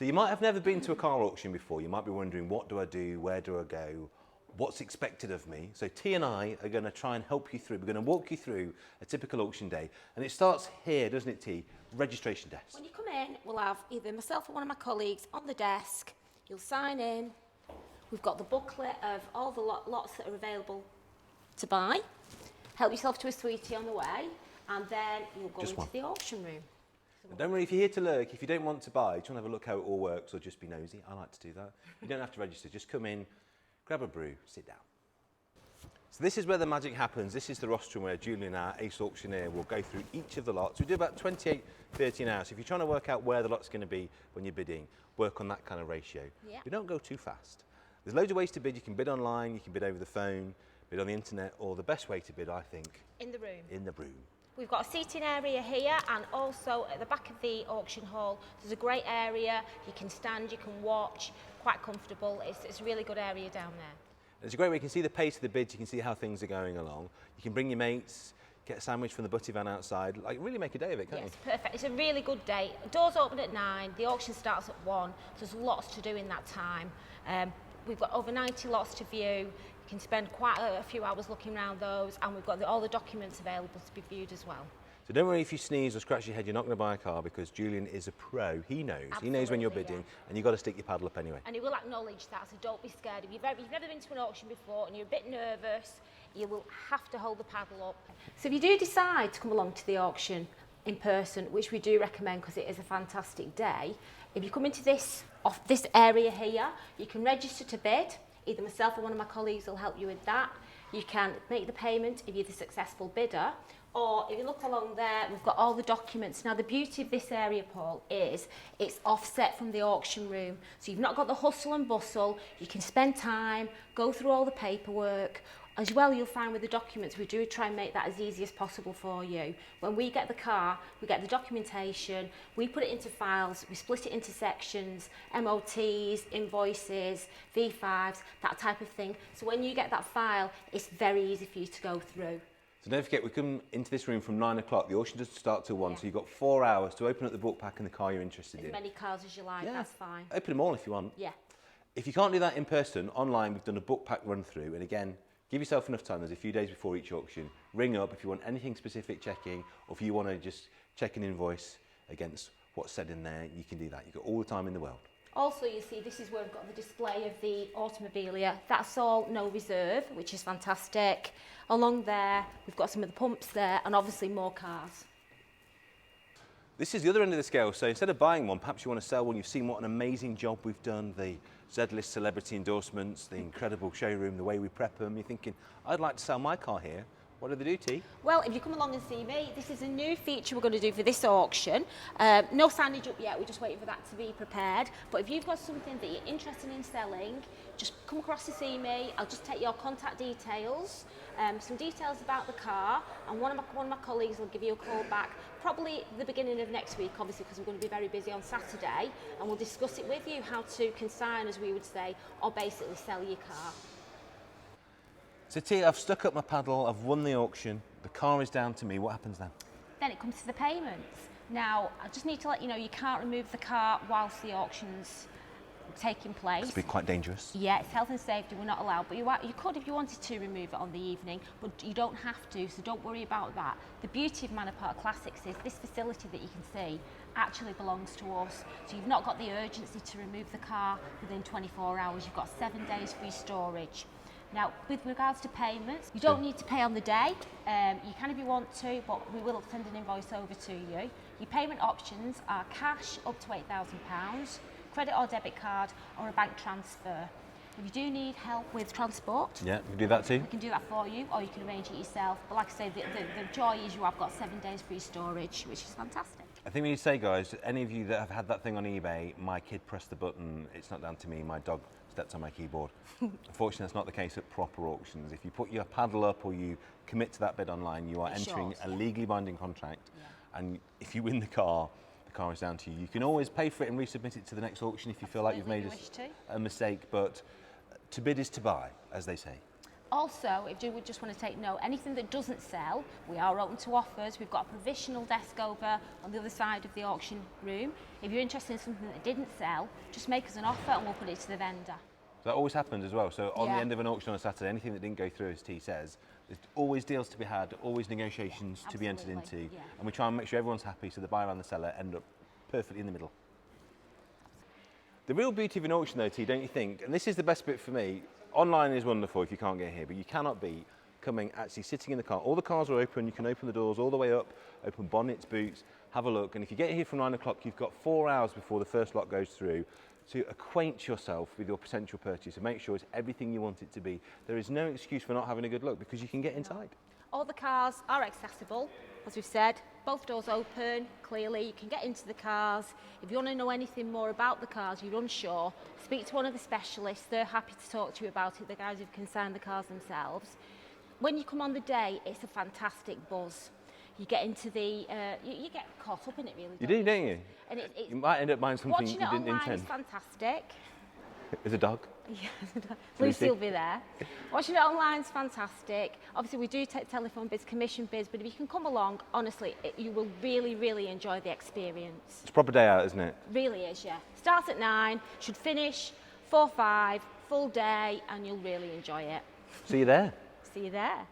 So you might have never been to a car auction before. You might be wondering, what do I do? Where do I go? What's expected of me? So T and I are going to try and help you through. We're going to walk you through a typical auction day. And it starts here, doesn't it, T? Registration desk. When you come in, we'll have either myself or one of my colleagues on the desk. You'll sign in. We've got the booklet of all the lots that are available to buy. Help yourself to a sweetie on the way. And then you'll go into the auction room. Don't worry if you're here to lurk. If you don't want to buy, just want to have a look how it all works or just be nosy. I like to do that. You don't have to register. Just come in, grab a brew, sit down. So this is where the magic happens. This is the rostrum where Julian, our ace auctioneer, will go through each of the lots. We do about 28, 30 an hour. So if you're trying to work out where the lot's going to be when you're bidding, work on that kind of ratio. Yeah. But don't go too fast. There's loads of ways to bid. You can bid online, you can bid over the phone, bid on the internet, or the best way to bid, I think, in the room. In the room. We've got a seating area here, and also at the back of the auction hall there's a great area. You can stand, you can watch, quite comfortable. It's a really good area down there. It's a great way. You can see the pace of the bids, you can see how things are going along. You can bring your mates, get a sandwich from the butty van outside, like really make a day of it, can't you? Yes, perfect. It's a really good day. Doors open at 9, the auction starts at 1, so there's lots to do in that time. We've got over 90 lots to view. You can spend quite a few hours looking around those, and we've got all the documents available to be viewed as well. So don't worry if you sneeze or scratch your head, you're not going to buy a car, because Julian is a pro. He knows. Absolutely, he knows when you're bidding, and you've got to stick your paddle up anyway. And he will acknowledge that, so don't be scared. If you've never been to an auction before and you're a bit nervous, you will have to hold the paddle up. So if you do decide to come along to the auction in person, which we do recommend because it is a fantastic day, if you come into this area here, you can register to bid. Either myself or one of my colleagues will help you with that. You can make the payment if you're the successful bidder, or if you look along there, we've got all the documents. Now the beauty of this area, Paul, is it's offset from the auction room. So you've not got the hustle and bustle, you can spend time, go through all the paperwork. As well, you'll find with the documents, we do try and make that as easy as possible for you. When we get the car, we get the documentation, we put it into files, we split it into sections, MOTs, invoices, V5s, that type of thing. So when you get that file, it's very easy for you to go through. So don't forget, we come into this room from 9 o'clock. The auction doesn't start till 1, Yeah. so you've got 4 hours to open up the book pack and the car you're interested in. As many cars as you like, that's fine. Open them all if you want. Yeah. If you can't do that in person, online we've done a book pack run through, and again, give yourself enough time. There's a few days before each auction. Ring up if you want anything specific checking, or if you want to just check an invoice against what's said in there, you can do that. You've got all the time in the world. Also, you see, this is where we've got the display of the automobilia. That's all no reserve, which is fantastic. Along there, we've got some of the pumps there, and obviously more cars. This is the other end of the scale. So instead of buying one, perhaps you want to sell one. You've seen what an amazing job we've done, the Z-list celebrity endorsements, the incredible showroom, the way we prep them. You're thinking, I'd like to sell my car here. What do they do, T? Well, if you come along and see me, this is a new feature we're going to do for this auction. No signage up yet, we're just waiting for that to be prepared. But if you've got something that you're interested in selling, just come across to see me. I'll just take your contact details, some details about the car, and one of my colleagues will give you a call back, probably the beginning of next week, obviously, because we're going to be very busy on Saturday, and we'll discuss it with you, how to consign, as we would say, or basically sell your car. So T, I've stuck up my paddle, I've won the auction, the car is down to me. What happens then? Then it comes to the payments. Now, I just need to let you know, you can't remove the car whilst the auction's taking place. It's been quite dangerous. Yeah, it's health and safety, we're not allowed, but you could if you wanted to remove it on the evening, but you don't have to, so don't worry about that. The beauty of Manor Park Classics is this facility that you can see actually belongs to us, so you've not got the urgency to remove the car within 24 hours, you've got 7 days free storage. Now, with regards to payments, you don't need to pay on the day. You can if you want to, but we will send an invoice over to you. Your payment options are cash up to £8,000, credit or debit card, or a bank transfer. If you do need help with transport, yeah, we can do that too. We can do that for you, or you can arrange it yourself. But like I say, the joy is you have got 7 days free storage, which is fantastic. I think we need to say, guys, any of you that have had that thing on eBay, my kid pressed the button, it's not down to me, my dog stepped on my keyboard. Unfortunately, that's not the case at proper auctions. If you put your paddle up or you commit to that bid online, you are entering a legally binding contract. Yeah. And if you win the car is down to you. You can always pay for it and resubmit it to the next auction if you feel like you've made a mistake, but to bid is to buy, as they say. Also, if you would just want to take note, anything that doesn't sell, we are open to offers. We've got a provisional desk over on the other side of the auction room. If you're interested in something that didn't sell, just make us an offer and we'll put it to the vendor. So that always happens as well. So on the end of an auction on a Saturday, anything that didn't go through, as T says, there's always deals to be had, always negotiations to be entered into. Yeah. And we try and make sure everyone's happy so the buyer and the seller end up perfectly in the middle. The real beauty of an auction though, T, don't you think? And this is the best bit for me. Online is wonderful if you can't get here, but you cannot beat coming, actually sitting in the car. All the cars are open, you can open the doors all the way up, open bonnets, boots, have a look. And if you get here from 9 o'clock, you've got 4 hours before the first lot goes through to acquaint yourself with your potential purchase and make sure it's everything you want it to be. There is no excuse for not having a good look because you can get inside. All the cars are accessible, as we've said. Both doors open, clearly. You can get into the cars. If you want to know anything more about the cars, you're unsure, speak to one of the specialists. They're happy to talk to you about it, the guys who can sign the cars themselves. When you come on the day, it's a fantastic buzz. You get into the, you get caught up in it really. You do, don't you? And you might end up buying something you watching it didn't online intend. is fantastic. There's a dog. Yeah, Lucy will be there. Watching it online is fantastic. Obviously, we do take telephone bids, commission bids, but if you can come along, honestly, you will really, really enjoy the experience. It's a proper day out, isn't it? Really is, yeah. Starts at 9, should finish 4, 5, full day, and you'll really enjoy it. See you there. See you there.